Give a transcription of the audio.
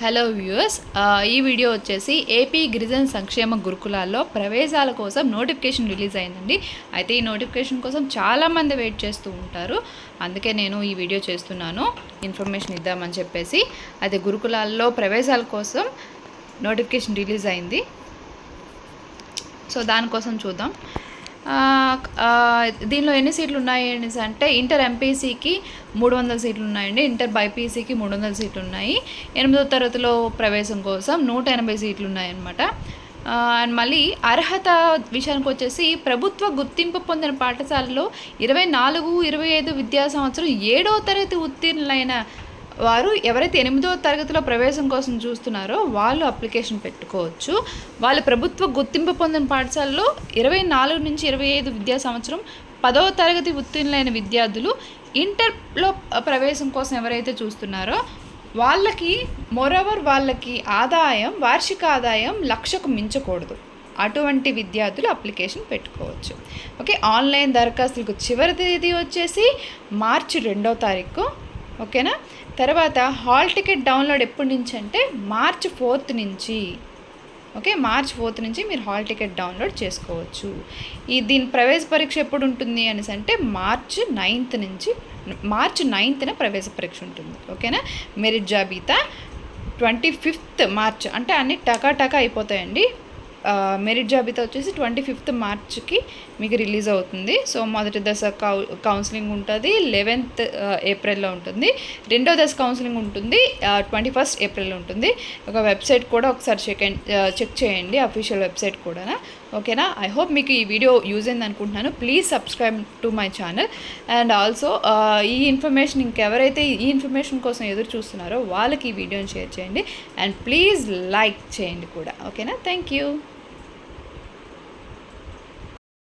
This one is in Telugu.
హలో వ్యూయర్స్, ఈ వీడియో వచ్చేసి ఏపీ గిరిజన సంక్షేమ గురుకులాల్లో ప్రవేశాల కోసం నోటిఫికేషన్ రిలీజ్ అయిందండి. అయితే ఈ నోటిఫికేషన్ కోసం చాలామంది వెయిట్ చేస్తూ ఉంటారు. అందుకే నేను ఈ వీడియో చేస్తున్నాను, ఇన్ఫర్మేషన్ ఇద్దామని చెప్పేసి. అయితే గురుకులాల్లో ప్రవేశాల కోసం నోటిఫికేషన్ రిలీజ్ అయింది. సో దానికోసం చూద్దాం. దీనిలో ఎన్ని సీట్లు ఉన్నాయి అంటే ఇంటర్ ఎంపీసీకి 300 సీట్లు ఉన్నాయండి. ఇంటర్ బైపీసీకి 300 సీట్లు ఉన్నాయి. 8వ తరగతిలో ప్రవేశం కోసం 180 సీట్లు ఉన్నాయన్నమాట. అండ్ మళ్ళీ అర్హత విషయానికి వచ్చేసి ప్రభుత్వ గుర్తింపు పొందిన పాఠశాలలో 24-25 విద్యా సంవత్సరం 7వ తరగతి ఉత్తీర్ణులైన వారు ఎవరైతే 8వ తరగతిలో ప్రవేశం కోసం చూస్తున్నారో వాళ్ళు అప్లికేషన్ పెట్టుకోవచ్చు. వాళ్ళు ప్రభుత్వ గుర్తింపు పొందిన పాఠశాలలో 24 నుంచి 25 విద్యా సంవత్సరం 10వ తరగతి ఉత్తీర్ణులైన విద్యార్థులు ఇంటర్లో ప్రవేశం కోసం ఎవరైతే చూస్తున్నారో వాళ్ళకి వాళ్ళకి వార్షిక ఆదాయం 1,00,000కు మించకూడదు. అటువంటి విద్యార్థులు అప్లికేషన్ పెట్టుకోవచ్చు. ఓకే, ఆన్లైన్ దరఖాస్తులకు చివరి తేదీ వచ్చేసి మార్చి 2వ తారీఖు. ఓకేనా. తర్వాత హాల్ టికెట్ డౌన్లోడ్ ఎప్పటి నుంచి అంటే మార్చ్ 4th నుంచి. ఓకే, మార్చ్ 4th నుంచి మీరు హాల్ టికెట్ డౌన్లోడ్ చేసుకోవచ్చు. దీని ప్రవేశ పరీక్ష ఎప్పుడు ఉంటుంది అనేసి అంటే మార్చ్ 9th ప్రవేశ పరీక్ష ఉంటుంది. ఓకేనా. మెరిట్ జాబితా 25th మార్చ్, అంటే అన్ని టకా అయిపోతాయండి. మెరిట్ జాబితా వచ్చేసి 25th మార్చ్కి మీకు రిలీజ్ అవుతుంది. సో మొదటి దశ కౌన్సిలింగ్ ఉంటుంది 11th ఏప్రిల్లో ఉంటుంది. 2వ దశ కౌన్సిలింగ్ ఉంటుంది 21st ఏప్రిల్లో ఉంటుంది. ఒక వెబ్సైట్ కూడా ఒకసారి చెక్ చేయండి, అఫీషియల్ వెబ్సైట్ కూడా. ఓకేనా. ఐ హోప్ మీకు ఈ వీడియో యూజ్ అయింది అనుకుంటున్నాను. Please subscribe to my channel. And also ఈ ఇన్ఫర్మేషన్ ఇంకెవరైతే ఈ ఇన్ఫర్మేషన్ కోసం ఎదురు చూస్తున్నారో వాళ్ళకి ఈ వీడియోని షేర్ చేయండి. అండ్ ప్లీజ్ లైక్ చేయండి కూడా. ఓకేనా. Thank you.